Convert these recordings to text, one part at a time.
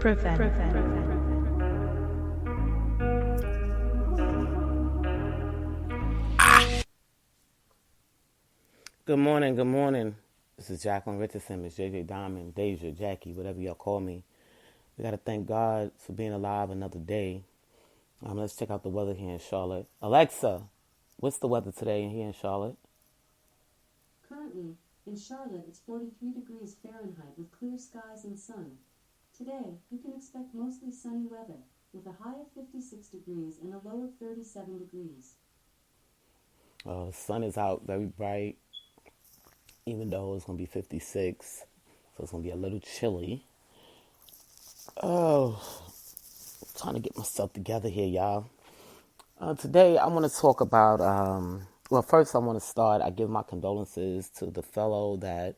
Good morning, good morning. This is Jacqueline Richardson, Miss JJ Diamond, Deja, Jackie, whatever y'all call me. We got to thank God for being alive another day. Let's check out the weather here in Charlotte. Alexa, what's the weather today here in Charlotte? Currently, in Charlotte, it's 43 degrees Fahrenheit with clear skies and sun. Today, you can expect mostly sunny weather with a high of 56 degrees and a low of 37 degrees. The sun is out very bright, even though it's going to be 56, so it's going to be a little chilly. Oh, I'm trying to get myself together here, y'all. Today, I want to talk about, first I want to start, I give my condolences to the fellow that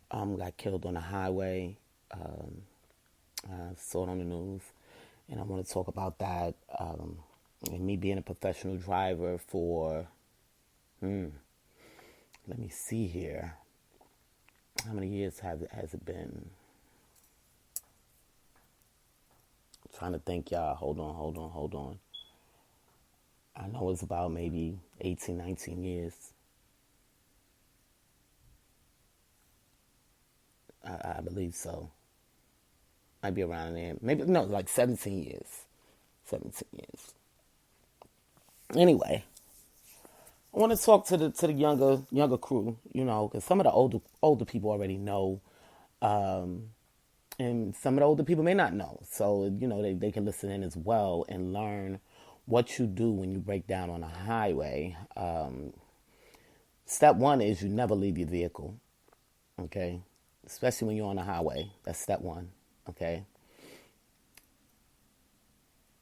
got killed on the highway. I saw it on the news, and I want to talk about that, and me being a professional driver for, let me see here. How many years has it been? I'm trying to think, y'all. Hold on. I know it's about maybe 18, 19 years. I believe so. Might be around there. Maybe, no, like 17 years. 17 years. Anyway, I want to talk to the younger crew, because some of the older people already know, and some of the older people may not know. So, they can listen in as well and learn what you do when you break down on a highway. Step one is you never leave your vehicle, okay? Especially when you're on the highway. That's step one, okay?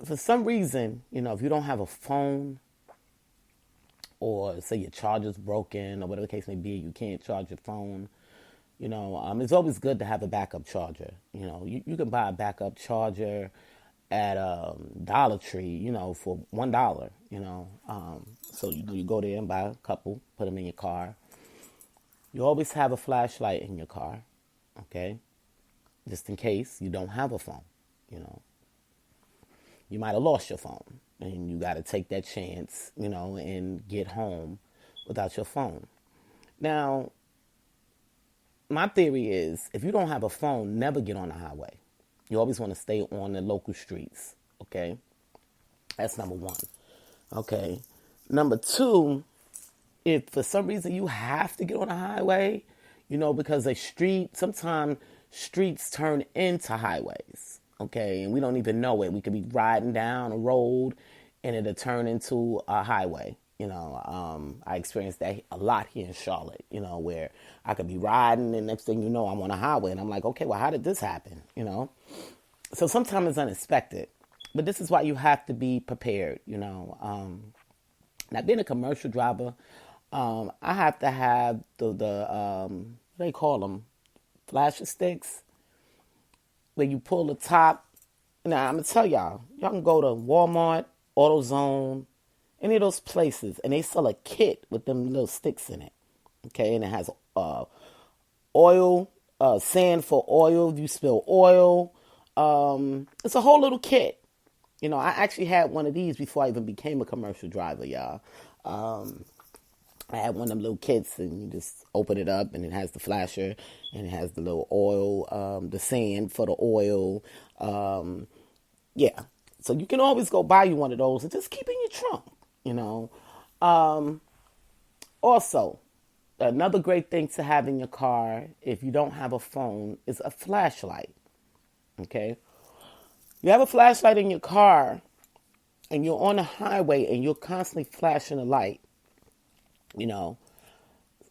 For some reason, if you don't have a phone, or say your charger's broken, or whatever the case may be, you can't charge your phone, it's always good to have a backup charger. You can buy a backup charger at Dollar Tree, for $1, so, you go there and buy a couple, put them in your car. You always have a flashlight in your car, okay, just in case you don't have a phone, You might have lost your phone, and you got to take that chance, and get home without your phone. Now, my theory is, if you don't have a phone, never get on the highway. You always want to stay on the local streets, okay? That's number one, okay? Number two, if for some reason you have to get on the highway, because sometimes streets turn into highways, okay? And we don't even know it. We could be riding down a road and it'll turn into a highway. I experienced that a lot here in Charlotte, where I could be riding and next thing you know, I'm on a highway and I'm like, okay, well, how did this happen? So sometimes it's unexpected, but this is why you have to be prepared, Now, being a commercial driver, I have to have the what do they call them? Flasher sticks, where you pull the top. Now, I'm going to tell y'all can go to Walmart, AutoZone, any of those places, and they sell a kit with them little sticks in it, okay? And it has oil, sand for oil, if you spill oil. It's a whole little kit. I actually had one of these before I even became a commercial driver, y'all. I had one of them little kits, and you just open it up, and it has the flasher, and it has the little oil, the sand for the oil. Yeah. So you can always go buy you one of those and just keep it in your trunk, Also, another great thing to have in your car, if you don't have a phone, is a flashlight, okay? You have a flashlight in your car, and you're on the highway, and you're constantly flashing a light,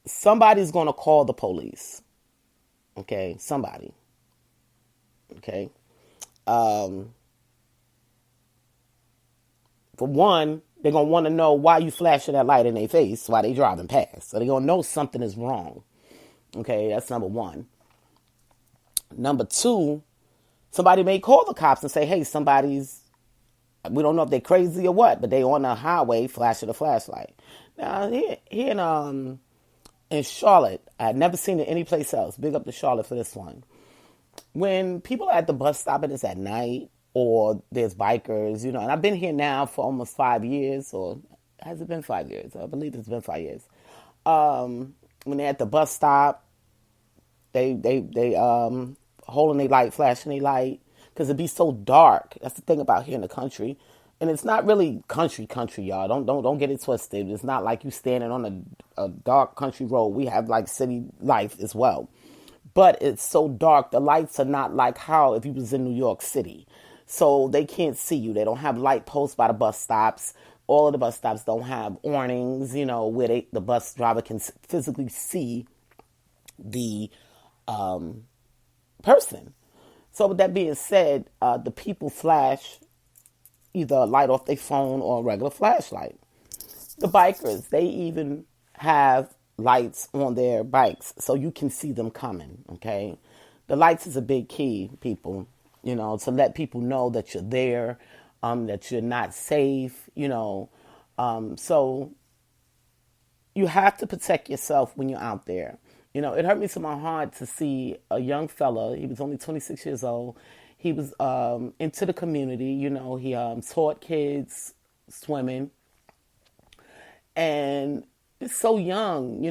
somebody's going to call the police, okay? Somebody, okay? For one, they're going to want to know why you flashing that light in their face while they driving past. So they're going to know something is wrong. Okay, that's number one. Number two, somebody may call the cops and say, hey, we don't know if they're crazy or what, but they on the highway flashing a flashlight. Now, here in Charlotte, I had never seen it anyplace else. Big up to Charlotte for this one. when people are at the bus stop and it's at night, or there's bikers, and I've been here now for almost 5 years, or has it been 5 years? I believe it's been 5 years. When they're at the bus stop, they holding their light, flashing their light, because it be so dark. That's the thing about here in the country. And it's not really country, y'all. Don't get it twisted. It's not like you standing on a dark country road. We have like city life as well. But it's so dark. The lights are not like how if you was in New York City. So they can't see you. They don't have light posts by the bus stops. All of the bus stops don't have awnings, where the bus driver can physically see the person. So with that being said, the people flash either a light off their phone or a regular flashlight. The bikers, they even have lights on their bikes so you can see them coming, okay? The lights is a big key, people, to let people know that you're there, that you're not safe, so you have to protect yourself when you're out there. It hurt me to my heart to see a young fella. He was only 26 years old. He was into the community. He taught kids swimming. And it's so young,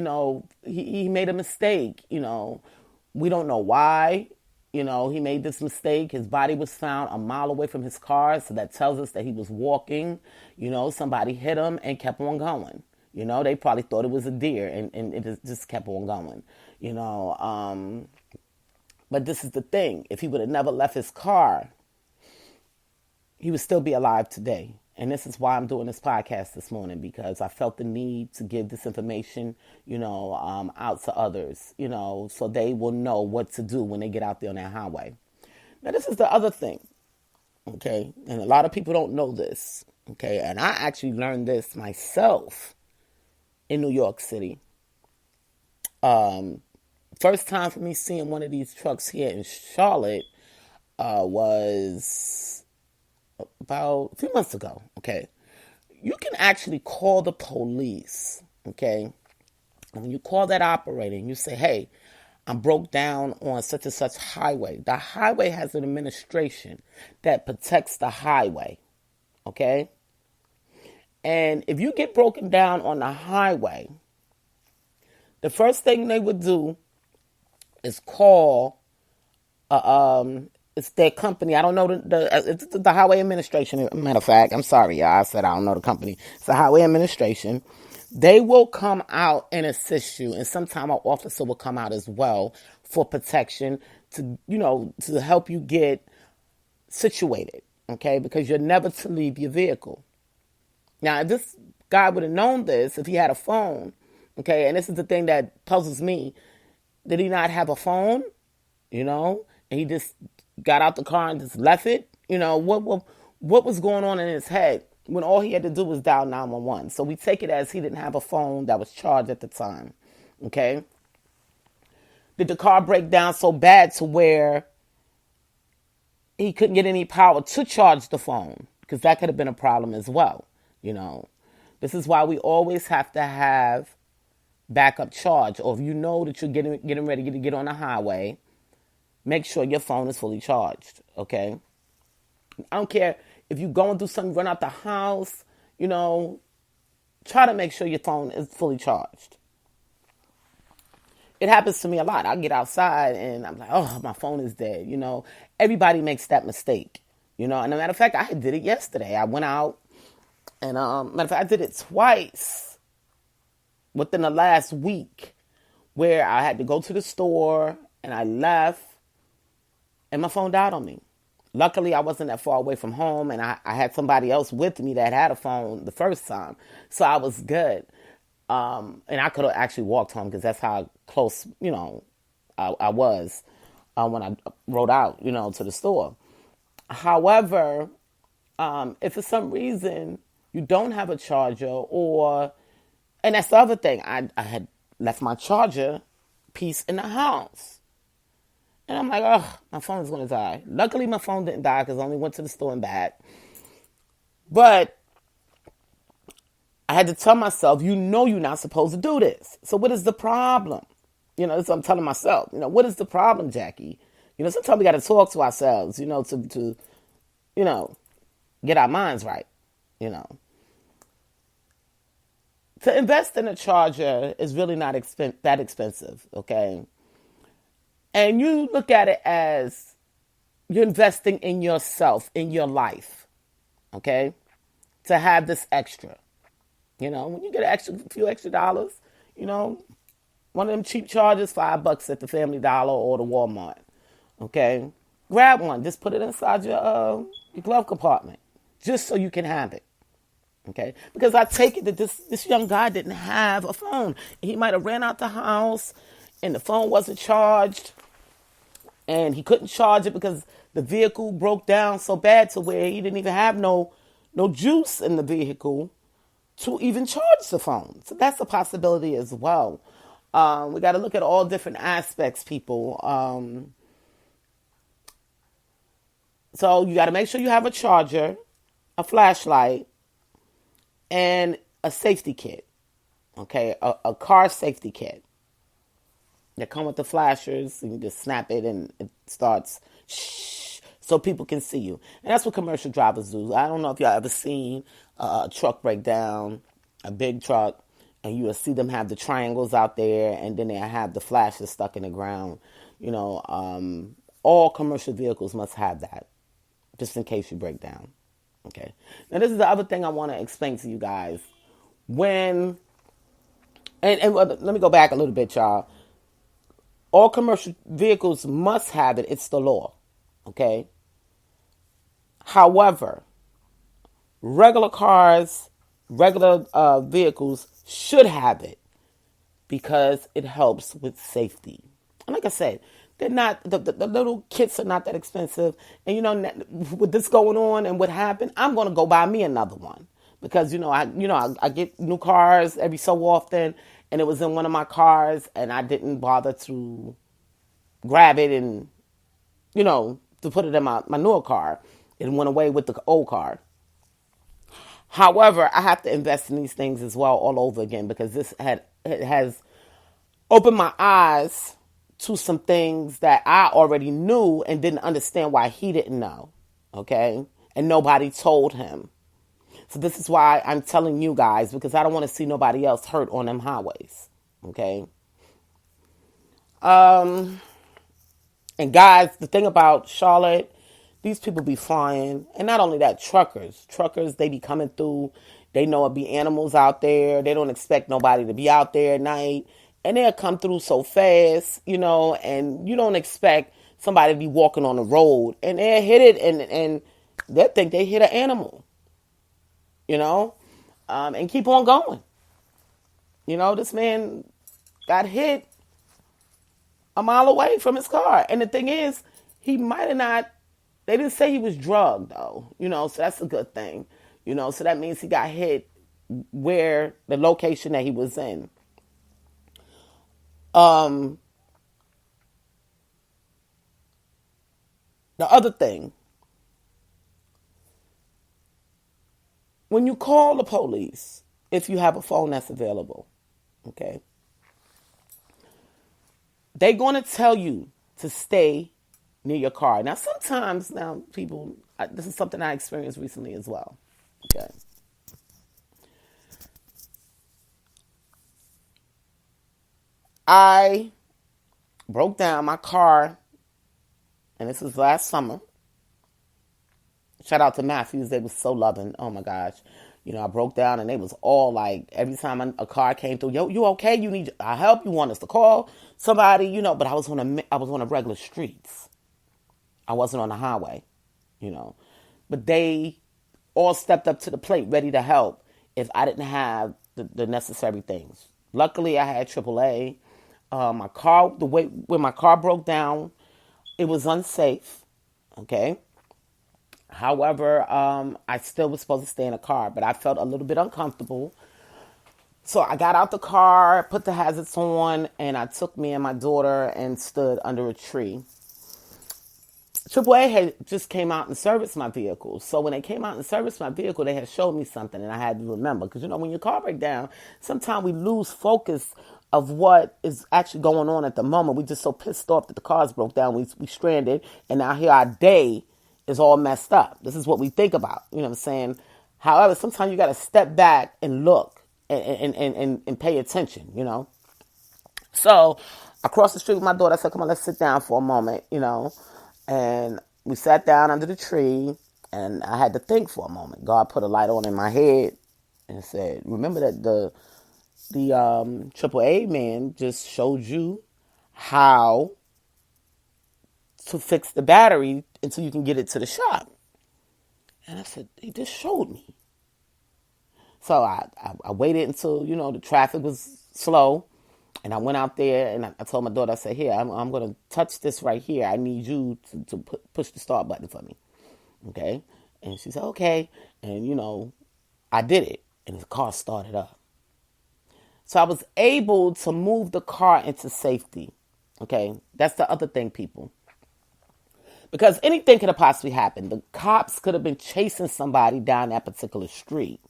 he made a mistake. We don't know why. He made this mistake. His body was found a mile away from his car. So that tells us that he was walking. Somebody hit him and kept on going. They probably thought it was a deer, and it just kept on going, But this is the thing. If he would have never left his car, he would still be alive today. And this is why I'm doing this podcast this morning, because I felt the need to give this information, out to others, so they will know what to do when they get out there on that highway. Now, this is the other thing, okay? And a lot of people don't know this, okay? And I actually learned this myself in New York City. First time for me seeing one of these trucks here in Charlotte was about a few months ago, okay? You can actually call the police, okay? And when you call that operator and you say, hey, I'm broke down on such and such highway. The highway has an administration that protects the highway, okay? And if you get broken down on the highway, the first thing they would do is call, it's their company. I don't know it's the highway administration. Matter of fact, I'm sorry, y'all. I said I don't know the company. It's the highway administration. They will come out and assist you, and sometimes an officer will come out as well for protection to help you get situated, okay? Because you're never to leave your vehicle. Now, if this guy would have known this, if he had a phone, okay, and this is the thing that puzzles me, did he not have a phone, and he just got out the car and just left it? What was going on in his head when all he had to do was dial 911? So we take it as he didn't have a phone that was charged at the time, okay? Did the car break down so bad to where he couldn't get any power to charge the phone? Because that could have been a problem as well. This is why we always have to have backup charge. Or if you know that you're getting ready to get on the highway, make sure your phone is fully charged, okay? I don't care if you're going through something, run out the house, try to make sure your phone is fully charged. It happens to me a lot. I get outside and I'm like, oh, my phone is dead, Everybody makes that mistake, And as a matter of fact, I did it yesterday. I went out. And matter of fact, I did it twice within the last week, where I had to go to the store and I left and my phone died on me. Luckily, I wasn't that far away from home, and I had somebody else with me that had a phone the first time, so I was good. And I could have actually walked home because that's how close, I was when I rode out, to the store. However, if for some reason you don't have a charger, and that's the other thing, I had left my charger piece in the house. And I'm like, oh, my phone is going to die. Luckily, my phone didn't die because I only went to the store and back. But I had to tell myself, you're not supposed to do this. So what is the problem? That's what I'm telling myself. What is the problem, Jackie? Sometimes we got to talk to ourselves, to you know, get our minds right, you know. To invest in a charger is really not that expensive, okay? And you look at it as you're investing in yourself, in your life, okay? To have this extra. When you get a few extra dollars, you know, one of them cheap chargers, $5 at the Family Dollar or the Walmart, okay? Grab one, just put it inside your glove compartment, just so you can have it. Okay, because I take it that this young guy didn't have a phone. He might have ran out the house and the phone wasn't charged and he couldn't charge it because the vehicle broke down so bad to where he didn't even have no juice in the vehicle to even charge the phone. So that's a possibility as well. We got to look at all different aspects, people. So you got to make sure you have a charger, a flashlight, and a safety kit, okay, a car safety kit. They come with the flashers, and you just snap it, and it starts shh, so people can see you. And that's what commercial drivers do. I don't know if y'all ever seen a truck break down, a big truck, and you will see them have the triangles out there, and then they have the flashes stuck in the ground. All commercial vehicles must have that, just in case you break down. Okay. Now, this is the other thing I want to explain to you guys. And let me go back a little bit, y'all. All commercial vehicles must have it. It's the law. Okay. However, regular cars, regular vehicles should have it because it helps with safety. And like I said, they're not, the little kits are not that expensive. And, with this going on and what happened, I'm going to go buy me another one. Because, I get new cars every so often. And it was in one of my cars. And I didn't bother to grab it and, to put it in my newer car. It went away with the old car. However, I have to invest in these things as well all over again. Because it has opened my eyes to some things that I already knew and didn't understand why he didn't know, okay? And nobody told him. So this is why I'm telling you guys, because I don't want to see nobody else hurt on them highways, okay? And guys, the thing about Charlotte, these people be flying, and not only that, truckers, they be coming through. They know it be animals out there. They don't expect nobody to be out there at night. And they'll come through so fast, and you don't expect somebody to be walking on the road. And they'll hit it, and they'll think they hit an animal, and keep on going. This man got hit a mile away from his car. And the thing is, he might have not, they didn't say he was drugged, though, so that's a good thing. So that means he got hit where the location that he was in. The other thing, when you call the police, if you have a phone that's available, okay, they're going to tell you to stay near your car. Now, sometimes, people, this is something I experienced recently as well, okay. I broke down my car, and this was last summer. Shout out to Matthews. They was so loving. Oh, my gosh. I broke down, and they was all like, every time a car came through, yo, you okay? You need our help? You want us to call somebody? But I was on the regular streets. I wasn't on the highway, But they all stepped up to the plate ready to help if I didn't have the necessary things. Luckily, I had AAA. My car, when my car broke down, it was unsafe. Okay. However, I still was supposed to stay in a car, but I felt a little bit uncomfortable. So I got out the car, put the hazards on, and I took me and my daughter and stood under a tree. AAA had just came out and serviced my vehicle. So when they came out and serviced my vehicle, they had showed me something, and I had to remember. Because, when your car breaks down, sometimes we lose focus of what is actually going on at the moment. We just so pissed off that the cars broke down. We stranded, and now here our day is all messed up. This is what we think about. You know what I'm saying? However, sometimes you got to step back and look and pay attention. So I crossed the street with my daughter. I said, come on, let's sit down for a moment. And we sat down under the tree, and I had to think for a moment. God put a light on in my head and said, remember that the AAA man just showed you how to fix the battery until you can get it to the shop. And I said, he just showed me. So I waited until, the traffic was slow. And I went out there and I told my daughter, I said, here, I'm going to touch this right here. I need you to push the start button for me. Okay? And she said, okay. And, I did it. And the car started up. So I was able to move the car into safety. Okay? That's the other thing, people. Because anything could have possibly happened. The cops could have been chasing somebody down that particular street.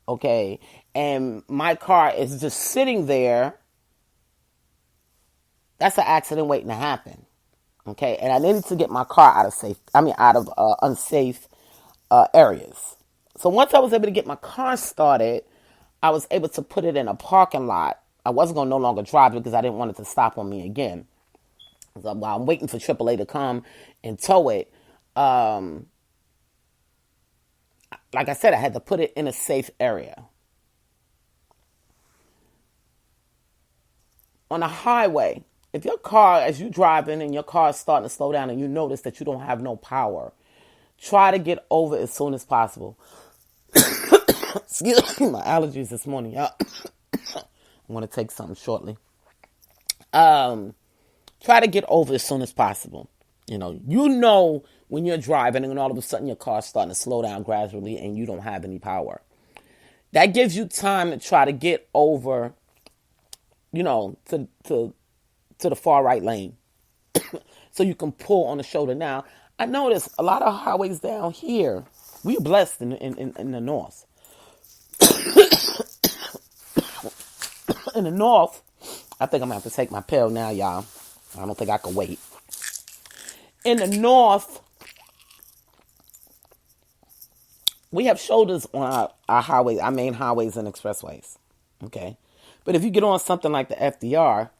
Okay? And my car is just sitting there. That's an accident waiting to happen. Okay? And I needed to get my car out of unsafe areas. So once I was able to get my car started, I was able to put it in a parking lot. I wasn't going to no longer drive it because I didn't want it to stop on me again. So while I'm waiting for AAA to come and tow it, like I said, I had to put it in a safe area. On a highway, if your car, as you're driving and your car is starting to slow down and you notice that you don't have no power, try to get over as soon as possible. Excuse me, my allergies this morning, y'all. I'm going to take something shortly. Try to get over as soon as possible. When you're driving and all of a sudden your car's starting to slow down gradually and you don't have any power. That gives you time to try to get over, to the far right lane. So you can pull on the shoulder. Now, I notice a lot of highways down here, we're blessed in the north. In the north, I think I'm going to have to take my pill now, y'all. I don't think I can wait. In the north, we have shoulders on our highways, our main highways and expressways. Okay? But if you get on something like the FDR,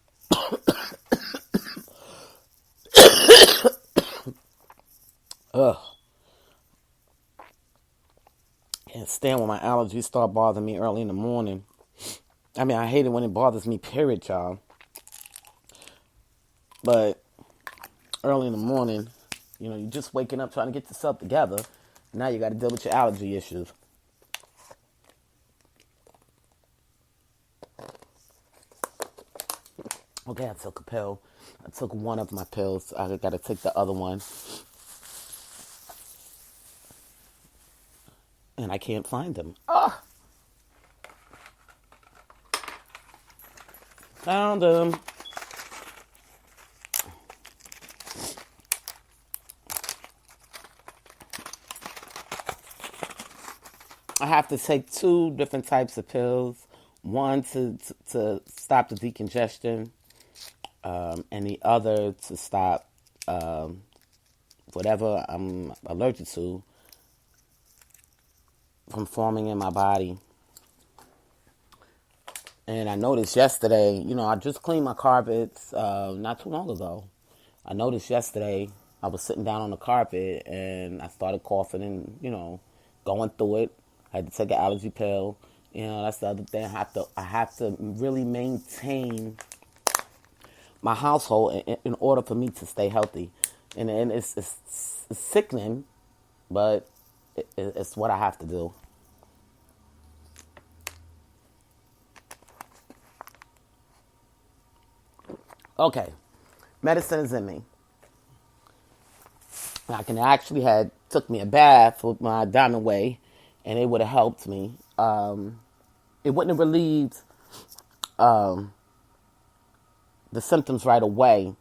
can't stand when my allergies start bothering me early in the morning. I hate it when it bothers me, period, y'all. But early in the morning, you're just waking up trying to get yourself together. Now you got to deal with your allergy issues. Okay, I took a pill. I took one of my pills. I got to take the other one. And I can't find them. Found them. I have to take 2 different types of pills. One to stop the decongestion, and the other to stop whatever I'm allergic to from forming in my body. And I noticed yesterday, I just cleaned my carpets not too long ago. I noticed yesterday I was sitting down on the carpet and I started coughing and, going through it. I had to take an allergy pill. That's the other thing. I have to really maintain my household in order for me to stay healthy. And it's sickening, but it's what I have to do. Okay, medicine is in me. I can actually took me a bath with my Diamond Way, and it would have helped me. It wouldn't have relieved the symptoms right away,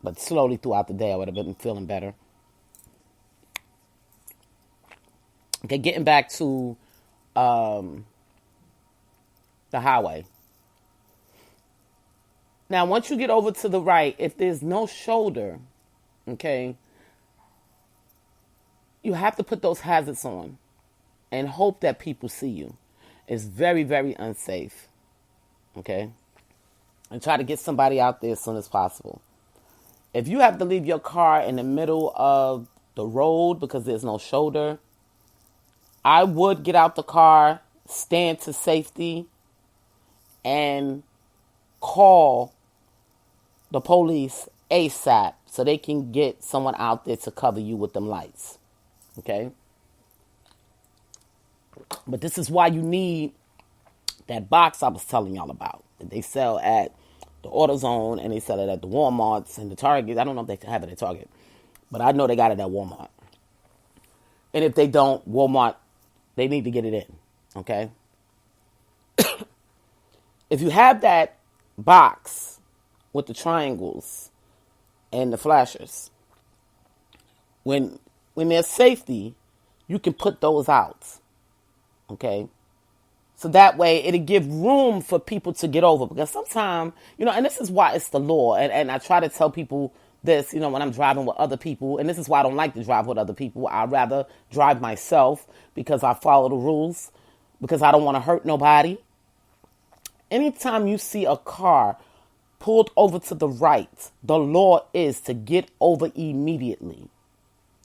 But slowly throughout the day, I would have been feeling better. Okay, getting back to the highway. Now, once you get over to the right, if there's no shoulder, okay, you have to put those hazards on and hope that people see you. It's very, very unsafe, okay? And try to get somebody out there as soon as possible. If you have to leave your car in the middle of the road because there's no shoulder, I would get out the car, stand to safety, and call the police ASAP so they can get someone out there to cover you with them lights. Okay? But this is why you need that box I was telling y'all about that they sell at the AutoZone and they sell it at the Walmarts and the Target. I don't know if they have it at Target, but I know they got it at Walmart. And if they don't, Walmart, they need to get it in. Okay? If you have that box with the triangles and the flashers, when there's safety, you can put those out. Okay? So that way it'll give room for people to get over. Because sometimes, and this is why it's the law. And I try to tell people this, when I'm driving with other people. And this is why I don't like to drive with other people. I'd rather drive myself because I follow the rules. Because I don't want to hurt nobody. Anytime you see a car pulled over to the right, the law is to get over immediately.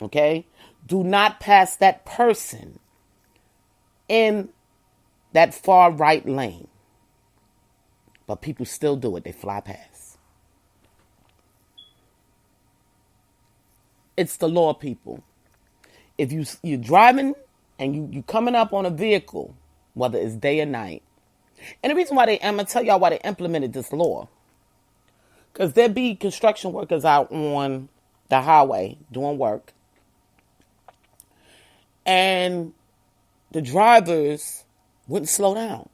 Okay? Do not pass that person in that far right lane. But people still do it. They fly past. It's the law, people. If you're driving and you coming up on a vehicle, whether it's day or night, and the reason why I'm going to tell y'all why they implemented this law. Because there be construction workers out on the highway doing work. And the drivers wouldn't slow down.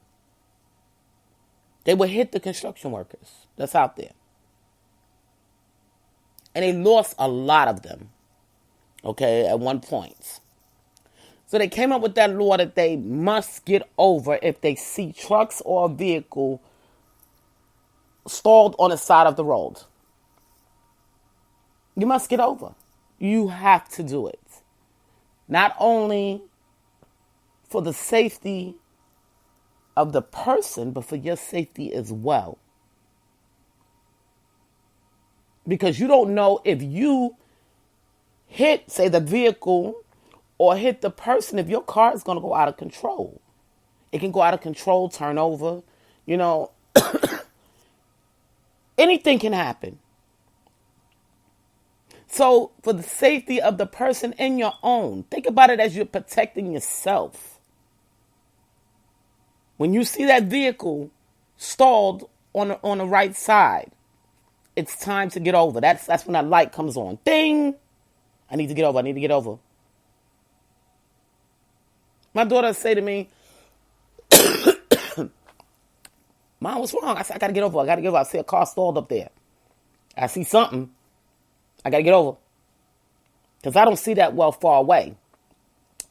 They would hit the construction workers that's out there. And they lost a lot of them. Okay, at one point. So they came up with that law that they must get over if they see trucks or a vehicle stalled on the side of the road. You must get over. You have to do it. Not only for the safety of the person, but for your safety as well. Because you don't know if you hit, say, the vehicle or hit the person, if your car is going to go out of control. It can go out of control, turn over, anything can happen. So for the safety of the person and your own, think about it as you're protecting yourself. When you see that vehicle stalled on the right side, it's time to get over. That's when that light comes on. Ding! I need to get over. My daughter say to me, Mom, what's wrong? I said, I got to get over. I see a car stalled up there. I see something. I got to get over. Because I don't see that well far away.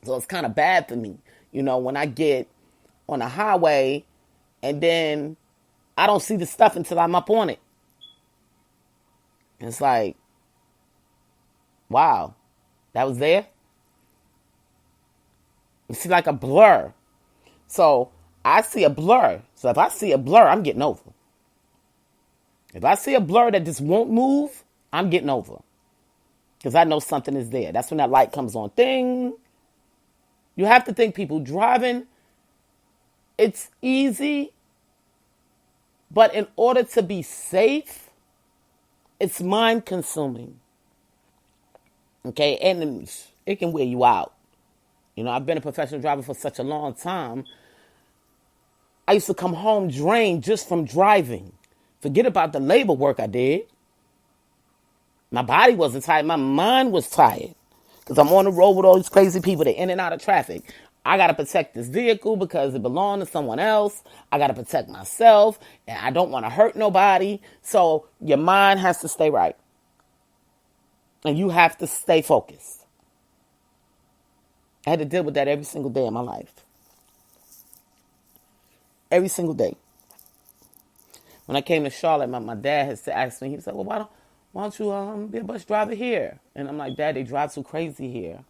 So it's kind of bad for me. When I get on the highway and then I don't see the stuff until I'm up on it. And it's like, wow, that was there? You see like a blur. So I see a blur. So if I see a blur, I'm getting over. If I see a blur that just won't move, I'm getting over. Because I know something is there. That's when that light comes on. Ding. You have to think, people, driving, it's easy. But in order to be safe, it's mind consuming. Okay? And it can wear you out. I've been a professional driver for such a long time. I used to come home drained just from driving. Forget about the labor work I did. My body wasn't tired. My mind was tired. Because I'm on the road with all these crazy people. They're in and out of traffic. I got to protect this vehicle because it belongs to someone else. I got to protect myself. And I don't want to hurt nobody. So your mind has to stay right. And you have to stay focused. I had to deal with that every single day of my life. Every single day. When I came to Charlotte, my dad has asked me, he said, well, why don't you be a bus driver here? And I'm like, Dad, they drive too crazy here.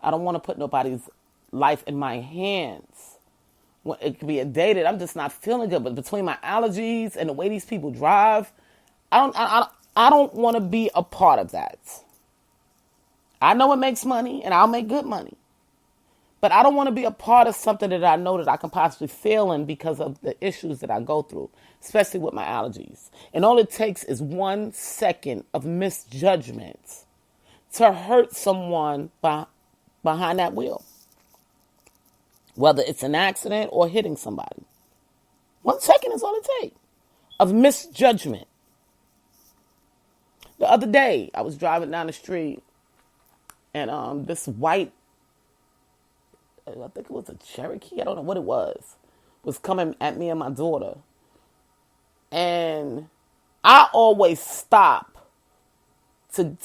I don't want to put nobody's life in my hands. It could be a day that I'm just not feeling good, but between my allergies and the way these people drive, I don't want to be a part of that. I know it makes money, and I'll make good money. But I don't want to be a part of something that I know that I can possibly fail in because of the issues that I go through, especially with my allergies. And all it takes is 1 second of misjudgment to hurt someone behind that wheel. Whether it's an accident or hitting somebody. 1 second is all it takes of misjudgment. The other day, I was driving down the street and this white, I think it was a Cherokee, I don't know what it was coming at me and my daughter. And I always stop to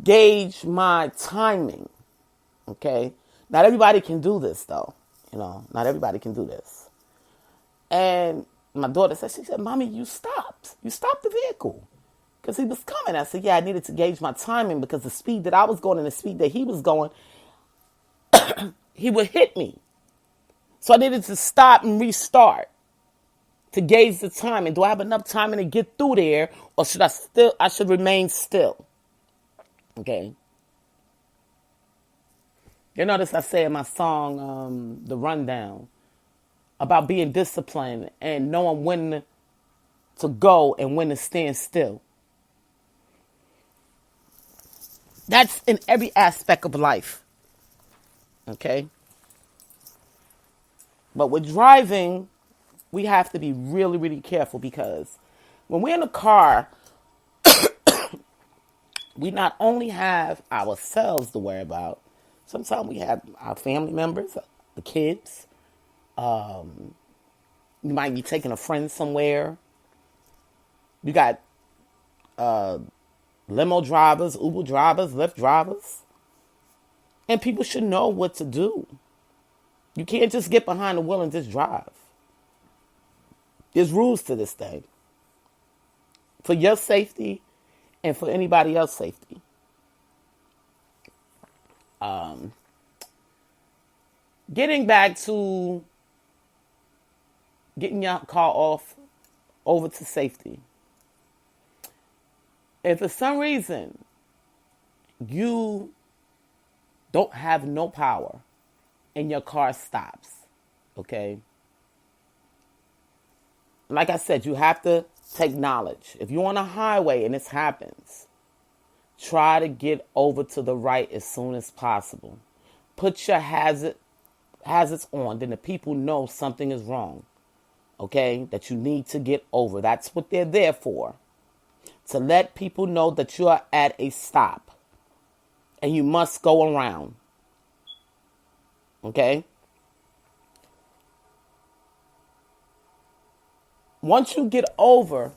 gauge my timing, okay? Not everybody can do this, though. Not everybody can do this. And my daughter said, she said, Mommy, you stopped. You stopped the vehicle. Because he was coming. I said, yeah, I needed to gauge my timing because the speed that I was going and the speed that he was going, he would hit me. So I needed to stop and restart to gauge the timing. Do I have enough timing to get through there, or should I should remain still? Okay. You notice I say in my song, The Rundown, about being disciplined and knowing when to go and when to stand still. That's in every aspect of life. Okay? But with driving, we have to be really, really careful because when we're in a car, we not only have ourselves to worry about, sometimes we have our family members, the kids. You might be taking a friend somewhere. You got limo drivers, Uber drivers, Lyft drivers. And people should know what to do. You can't just get behind the wheel and just drive. There's rules to this thing. For your safety and for anybody else's safety. Getting back to getting your car over to safety. If for some reason you don't have no power and your car stops, okay? Like I said, you have to take knowledge. If you're on a highway and this happens, try to get over to the right as soon as possible. Put your hazards on, then the people know something is wrong, okay? That you need to get over. That's what they're there for. To let people know that you are at a stop and you must go around. Okay? Once you get over,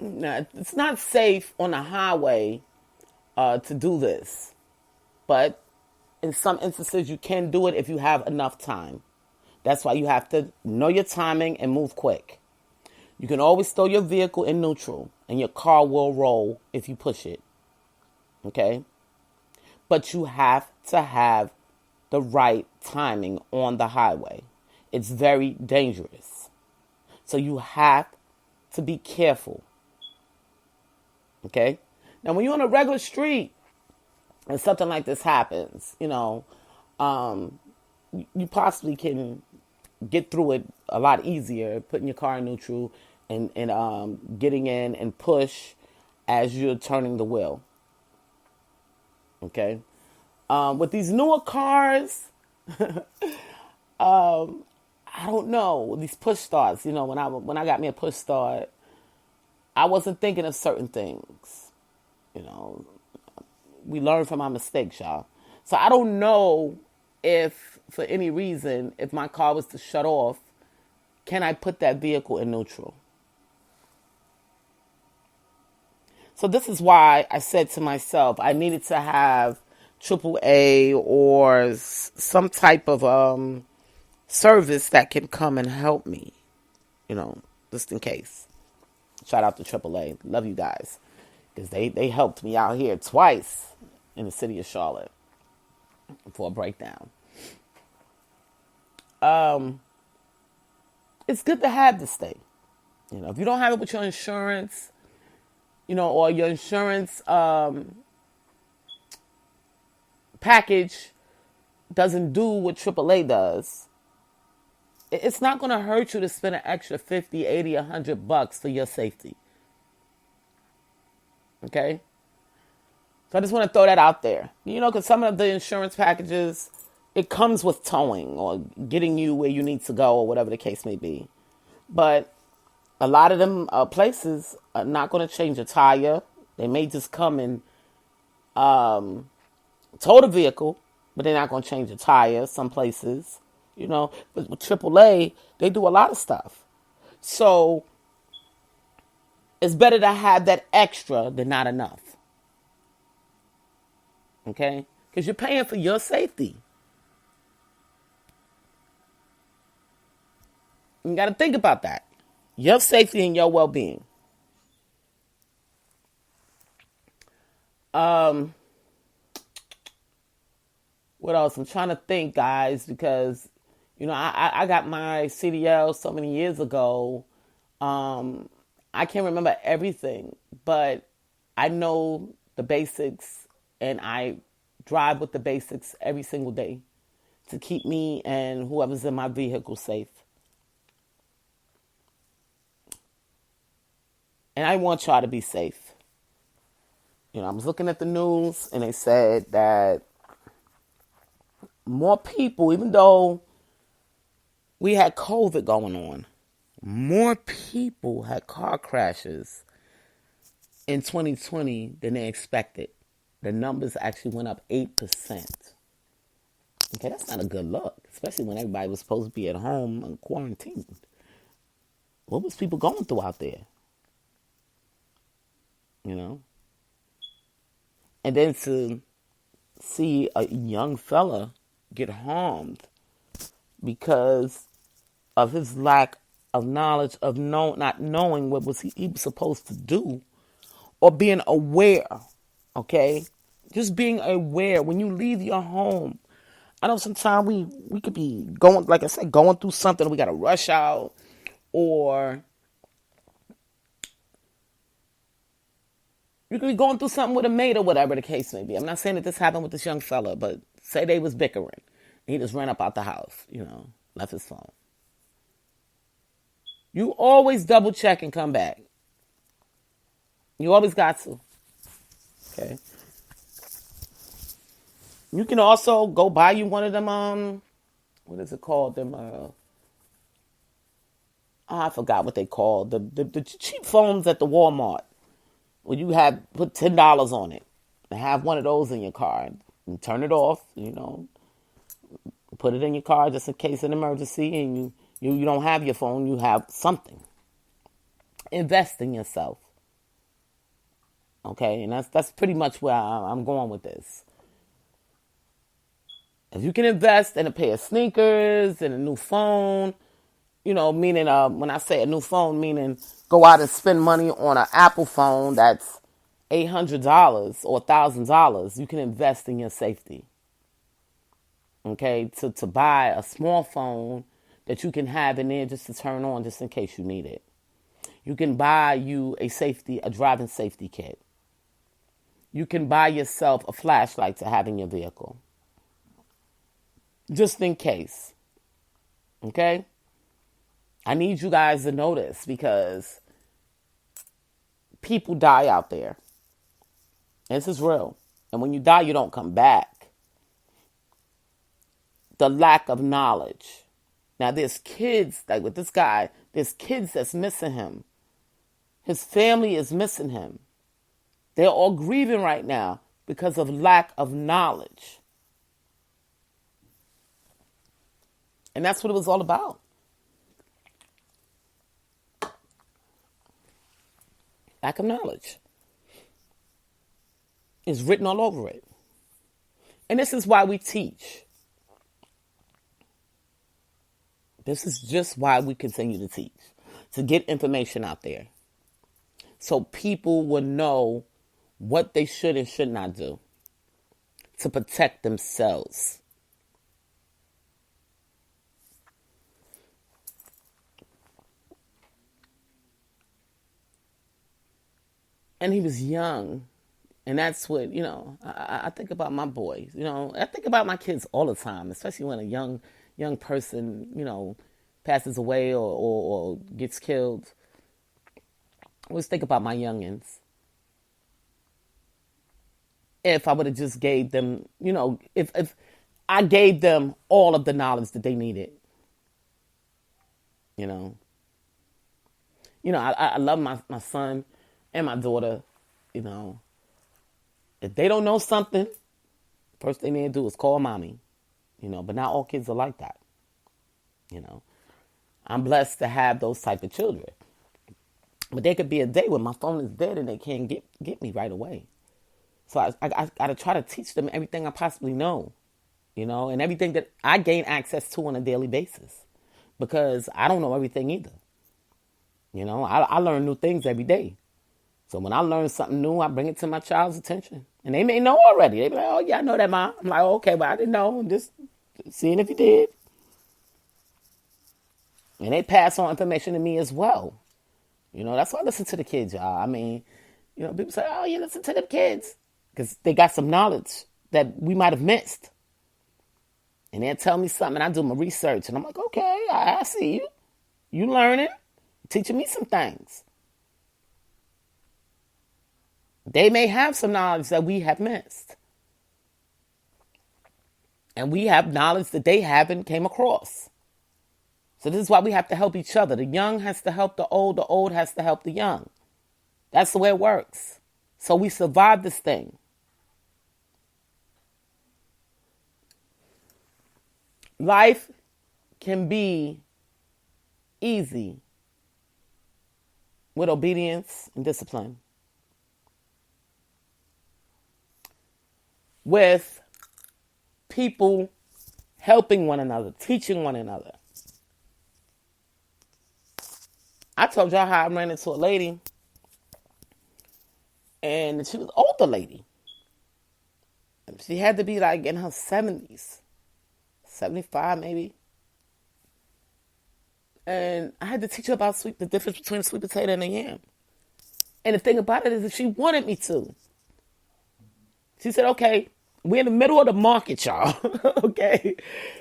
now, it's not safe on the highway to do this. But in some instances, you can do it if you have enough time. That's why you have to know your timing and move quick. You can always throw your vehicle in neutral and your car will roll if you push it. Okay? But you have to have the right timing on the highway. It's very dangerous. So you have to be careful. Okay? Now, when you're on a regular street and something like this happens, you possibly can get through it a lot easier, putting your car in neutral and getting in and push as you're turning the wheel. Okay? With these newer cars, I don't know, these push starts, when I got me a push start, I wasn't thinking of certain things. We learn from our mistakes, y'all. So I don't know if, for any reason, if my car was to shut off, can I put that vehicle in neutral? So this is why I said to myself, I needed to have AAA or some type of service that can come and help me, just in case. Shout out to AAA. Love you guys. Because they helped me out here twice in the city of Charlotte for a breakdown. It's good to have this thing. If you don't have it with your insurance, or your insurance package doesn't do what AAA does, it's not going to hurt you to spend an extra 50, 80, $100 for your safety. Okay? So I just want to throw that out there. Because some of the insurance packages, it comes with towing or getting you where you need to go or whatever the case may be. But a lot of them places are not going to change a tire. They may just come and tow the vehicle, but they're not going to change a tire some places. But with AAA, they do a lot of stuff. So it's better to have that extra than not enough. Okay? Because you're paying for your safety. You got to think about that. Your safety and your well-being. What else? I'm trying to think, guys, because, I got my CDL so many years ago. I can't remember everything, but I know the basics, and I drive with the basics every single day to keep me and whoever's in my vehicle safe. And I want y'all to be safe. I was looking at the news, and they said that more people, even though we had COVID going on, more people had car crashes in 2020 than they expected. The numbers actually went up 8%. Okay, that's not a good look, especially when everybody was supposed to be at home and quarantined. What was people going through out there? And then to see a young fella get harmed because of his lack of knowledge of not knowing what he was supposed to do, or being aware, okay? Just being aware when you leave your home. I know sometimes we could be going, like I said, going through something, we got to rush out, or you could be going through something with a mate or whatever the case may be. I'm not saying that this happened with this young fella, but say they was bickering. He just ran up out the house, left his phone. You always double check and come back. You always got to. Okay. You can also go buy you one of them, what is it called? Them, I forgot what they call the cheap phones at the Walmart. Where you put $10 on it and have one of those in your car and turn it off, put it in your car just in case of an emergency, and you don't have your phone, you have something. Invest in yourself. Okay, and that's pretty much where I'm going with this. If you can invest in a pair of sneakers and a new phone, meaning when I say a new phone, meaning go out and spend money on an Apple phone that's $800 or $1,000, you can invest in your safety. Okay, to buy a small phone that you can have in there just to turn on just in case you need it. You can buy you a driving safety kit. You can buy yourself a flashlight to have in your vehicle. Just in case. Okay? I need you guys to know this because people die out there. This is real. And when you die, you don't come back. The lack of knowledge. Now, there's kids, like with this guy, there's kids that's missing him. His family is missing him. They're all grieving right now because of lack of knowledge. And that's what it was all about. Lack of knowledge. It's written all over it. And this is why we teach. This is just why we continue to teach. To get information out there. So people will know what they should and should not do. To protect themselves. And he was young. And that's what, I think about my boys. I think about my kids all the time, especially when a young person, passes away or gets killed. I always think about my youngins. If I would have just gave them, if I gave them all of the knowledge that they needed. I love my son and my daughter, If they don't know something, first thing they do is call mommy, But not all kids are like that, I'm blessed to have those type of children. But there could be a day when my phone is dead and they can't get me right away. So I got to try to teach them everything I possibly know, and everything that I gain access to on a daily basis. Because I don't know everything either. I learn new things every day. So when I learn something new, I bring it to my child's attention. And they may know already. They be like, oh, yeah, I know that, Mom. I'm like, oh, okay, but I didn't know. I'm just seeing if you did. And they pass on information to me as well. That's why I listen to the kids, y'all. I mean, people say, oh, you listen to the kids. Because they got some knowledge that we might have missed. And they'll tell me something, and I do my research. And I'm like, okay, I see you. You learning, teaching me some things. They may have some knowledge that we have missed. And we have knowledge that they haven't came across. So this is why we have to help each other. The young has to help the old has to help the young. That's the way it works. So we survive this thing. Life can be easy with obedience and discipline. With people helping one another, teaching one another. I told y'all how I ran into a lady, and she was an older lady. She had to be like in her 70s, 75 maybe. And I had to teach her about the difference between a sweet potato and a yam. And the thing about it is that she wanted me to. She said, okay, we're in the middle of the market, y'all. Okay?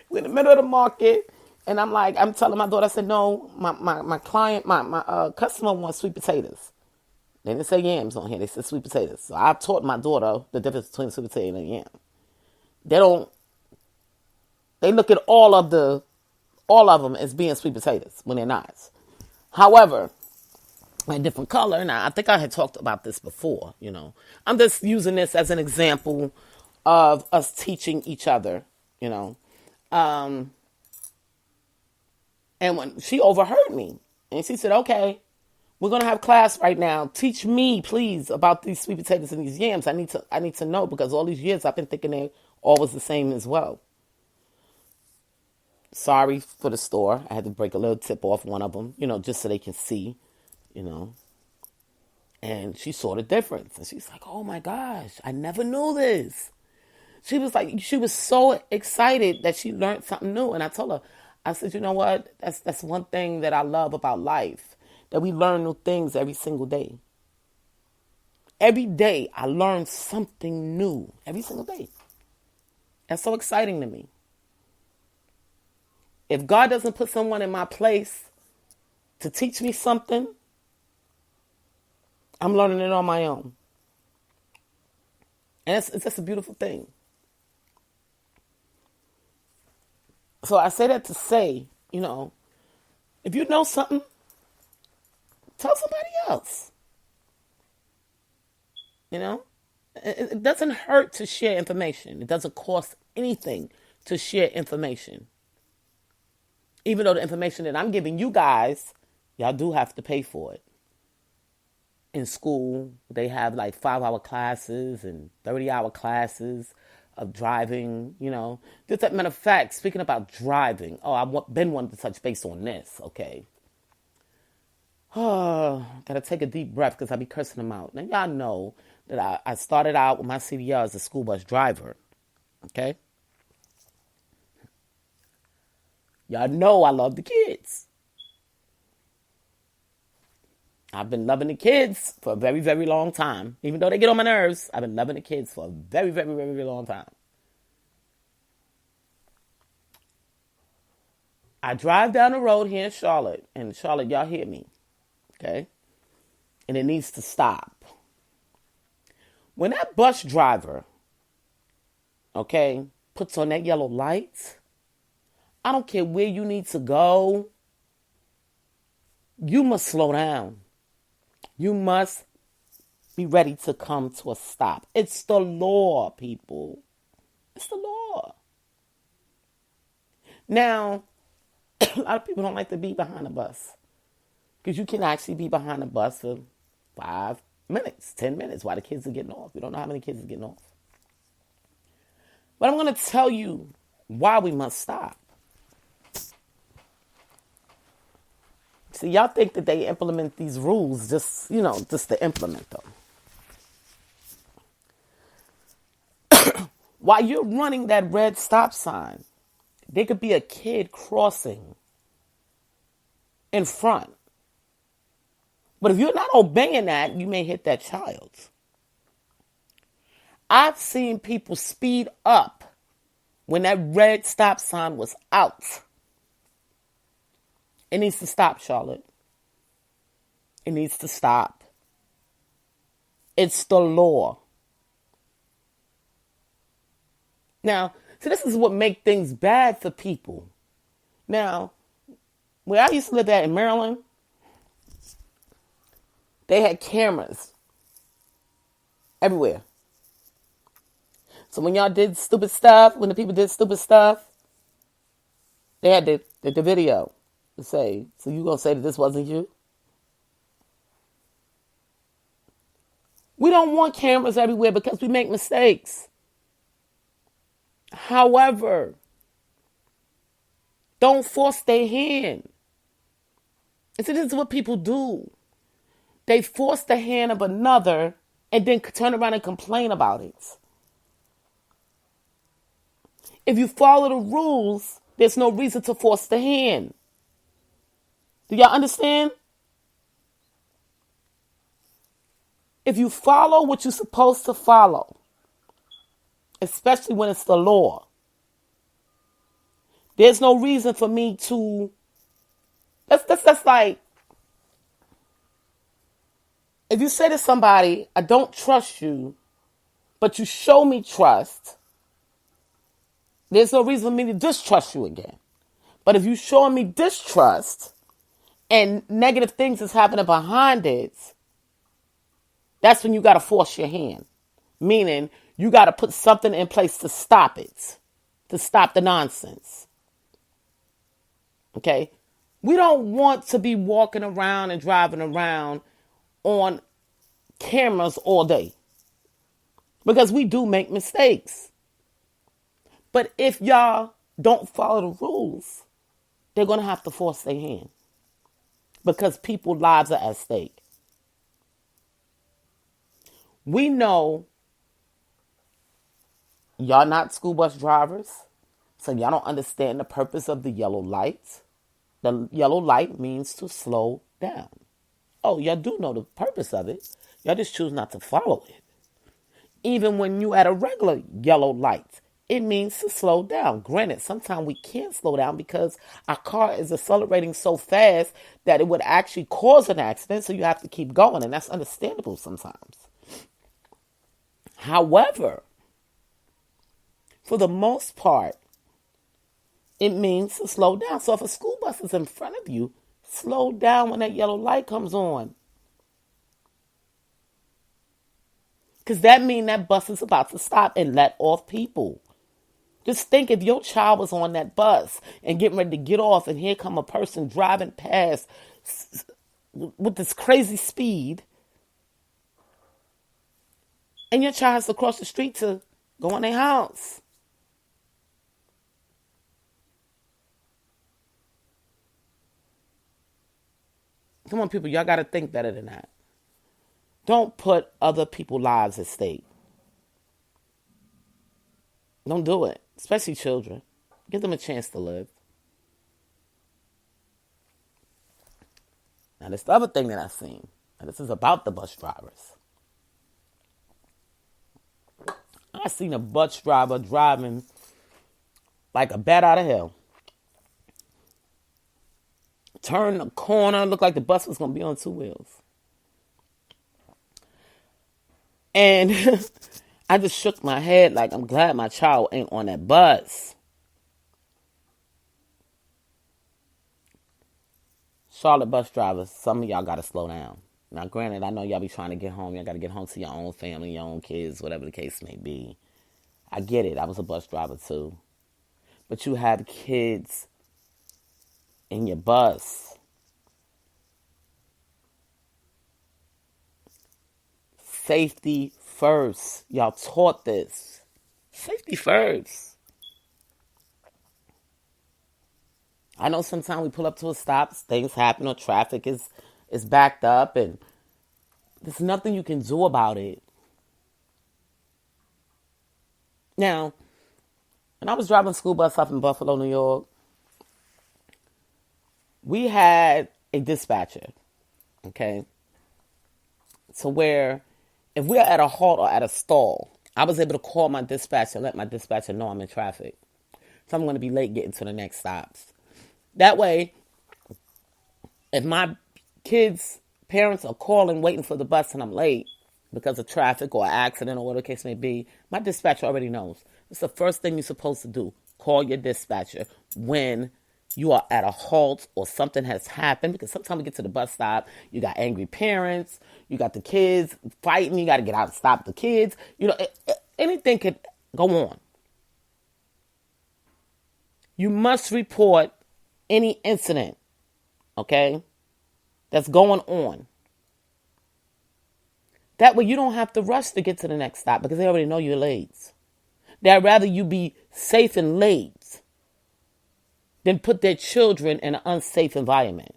We're in the middle of the market. And I'm telling my daughter, I said, no, my client, my customer wants sweet potatoes. They didn't say yams on here. They said sweet potatoes. So I taught my daughter the difference between a sweet potato and a yam. They look at all of them as being sweet potatoes when they're not. However, a different color. And I think I had talked about this before, I'm just using this as an example of us teaching each other, And when she overheard me, and she said, okay, we're going to have class right now. Teach me, please, about these sweet potatoes and these yams. I need to know, because all these years I've been thinking they all was the same as well. Sorry for the store. I had to break a little tip off one of them, just so they can see, And she saw the difference. And she's like, oh my gosh, I never knew this. She was so excited that she learned something new. And I told her, I said, you know what? That's one thing that I love about life, that we learn new things every single day. Every day I learn something new, every single day. That's so exciting to me. If God doesn't put someone in my place to teach me something, I'm learning it on my own. And it's just a beautiful thing. So I say that to say, if you know something, tell somebody else. It doesn't hurt to share information. It doesn't cost anything to share information. Even though the information that I'm giving you guys, y'all do have to pay for it. in school, they have like 5-hour classes and 30-hour classes of driving, Just as a matter of fact, speaking about driving, I've been wanting to touch base on this, okay? Oh, gotta take a deep breath because I be cursing them out. Now, y'all know that I started out with my CDL as a school bus driver, okay? Y'all know I love the kids. I've been loving the kids for a very, very long time. Even though they get on my nerves, I've been loving the kids for a very, very, very, very long time. I drive down the road here in Charlotte, and Charlotte, y'all hear me, okay? And it needs to stop. When that bus driver, okay, puts on that yellow light, I don't care where you need to go, you must slow down. You must be ready to come to a stop. It's the law, people. It's the law. Now, a lot of people don't like to be behind a bus because you can actually be behind a bus for 5 minutes, 10 minutes while the kids are getting off. We don't know how many kids are getting off. But I'm going to tell you why we must stop. See, y'all think that they implement these rules just to implement them. While you're running that red stop sign, there could be a kid crossing in front. But if you're not obeying that, you may hit that child. I've seen people speed up when that red stop sign was out. It needs to stop, Charlotte. It needs to stop. It's the law. Now, so this is what makes things bad for people. Now, where I used to live at in Maryland, they had cameras everywhere. So when y'all did stupid stuff, when the people did stupid stuff, they had the video to say, so you gonna say that this wasn't you? We don't want cameras everywhere because we make mistakes. However, don't force their hand. And so this is what people do. They force the hand of another and then turn around and complain about it. If you follow the rules, there's no reason to force the hand. Do y'all understand? If you follow what you're supposed to follow, especially when it's the law, there's no reason for me to... That's like... If you say to somebody, I don't trust you, but you show me trust, there's no reason for me to distrust you again. But if you show me distrust and negative things is happening behind it, that's when you got to force your hand. Meaning, you got to put something in place to stop it, to stop the nonsense. Okay? We don't want to be walking around and driving around on cameras all day. Because we do make mistakes. But if y'all don't follow the rules, they're going to have to force their hand. Because people's lives are at stake. We know y'all not school bus drivers, so y'all don't understand the purpose of the yellow light. The yellow light means to slow down. Oh, y'all do know the purpose of it. Y'all just choose not to follow it. Even when you at a regular yellow light, it means to slow down. Granted, sometimes we can't slow down because our car is accelerating so fast that it would actually cause an accident, so you have to keep going, and that's understandable sometimes. However, for the most part, it means to slow down. So if a school bus is in front of you, slow down when that yellow light comes on. Because that means that bus is about to stop and let off people. Just think if your child was on that bus and getting ready to get off and here come a person driving past with this crazy speed And your child has to cross the street to go in their house. Come on, people, y'all got to think better than that. Don't put other people's lives at stake. Don't do it, especially children. Give them a chance to live. Now, this the other thing that I've seen, and this is about the bus drivers. I seen a bus driver driving like a bat out of hell. Turned the corner, looked like the bus was going to be on two wheels. And I just shook my head like, I'm glad my child ain't on that bus. Charlotte bus drivers, some of y'all got to slow down. Now, granted, I know y'all be trying to get home. Y'all got to get home to your own family, your own kids, whatever the case may be. I get it. I was a bus driver too. But you had kids in your bus. Safety first. Y'all taught this. Safety first. I know sometimes we pull up to a stop, things happen, or traffic is backed up, and there's nothing you can do about it. Now, when I was driving a school bus up in Buffalo, New York, we had a dispatcher, okay? So where if we're at a halt or at a stall, I was able to call my dispatcher and let my dispatcher know I'm in traffic. So I'm going to be late getting to the next stops. That way, if my kids' parents are calling, waiting for the bus, and I'm late because of traffic or accident or whatever the case may be, my dispatcher already knows. It's the first thing you're supposed to do. Call your dispatcher when you are at a halt or something has happened, because sometimes we get to the bus stop, you got angry parents, you got the kids fighting, you got to get out and stop the kids. You know, anything could go on. You must report any incident, okay, that's going on. That way you don't have to rush to get to the next stop because they already know you're late. They'd rather you be safe and late than put their children in an unsafe environment.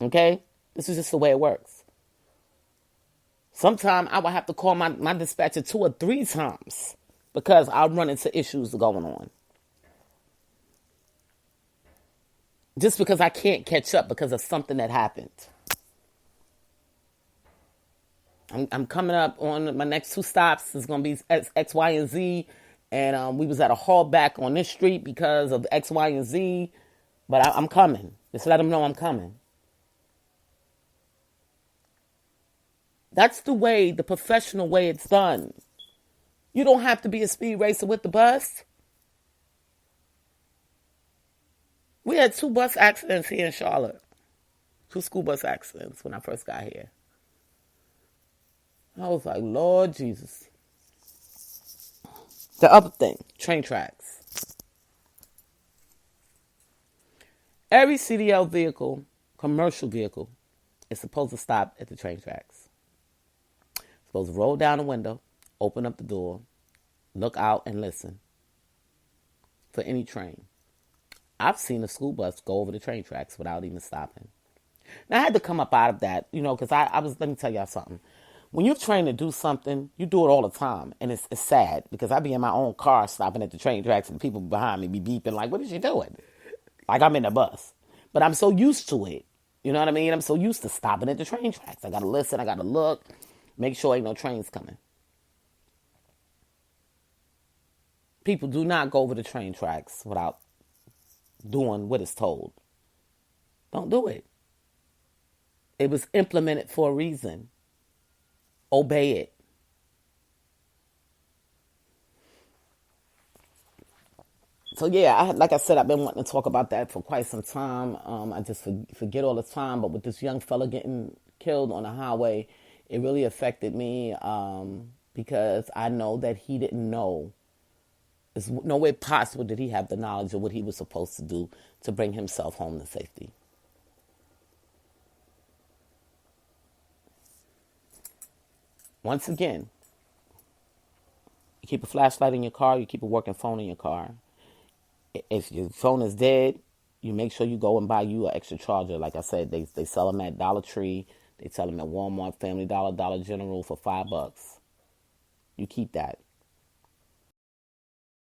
Okay? This is just the way it works. Sometimes I will have to call my dispatcher 2 or 3 times because I'll run into issues going on. Just because I can't catch up because of something that happened. I'm coming up on my next 2 stops. It's going to be X, Y, and Z. And we was at a halt back on this street because of X, Y, and Z. But I'm coming. Just let them know I'm coming. That's the way, the professional way it's done. You don't have to be a speed racer with the bus. We had 2 bus accidents here in Charlotte. 2 school bus accidents when I first got here. I was like, Lord Jesus. The other thing, train tracks. Every CDL vehicle, commercial vehicle, is supposed to stop at the train tracks. It's supposed to roll down the window, open up the door, look out and listen for any train. I've seen a school bus go over the train tracks without even stopping. Now, I had to come up out of that, because let me tell y'all something. When you're trained to do something, you do it all the time. And it's sad because I be in my own car stopping at the train tracks and the people behind me be beeping like, what is she doing? Like I'm in a bus. But I'm so used to it. You know what I mean? I'm so used to stopping at the train tracks. I got to listen. I got to look. Make sure ain't no trains coming. People do not go over the train tracks without doing what is told. Don't do it. It was implemented for a reason. Obey it. So yeah, like I said, I've been wanting to talk about that for quite some time. I just forget all the time. But with this young fella getting killed on the highway, it really affected me because I know that he didn't know. There's no way possible did he have the knowledge of what he was supposed to do to bring himself home to safety. Once again, you keep a flashlight in your car, you keep a working phone in your car. If your phone is dead, you make sure you go and buy you an extra charger. Like I said, they sell them at Dollar Tree. They sell them at Walmart, Family Dollar, Dollar General for $5. You keep that.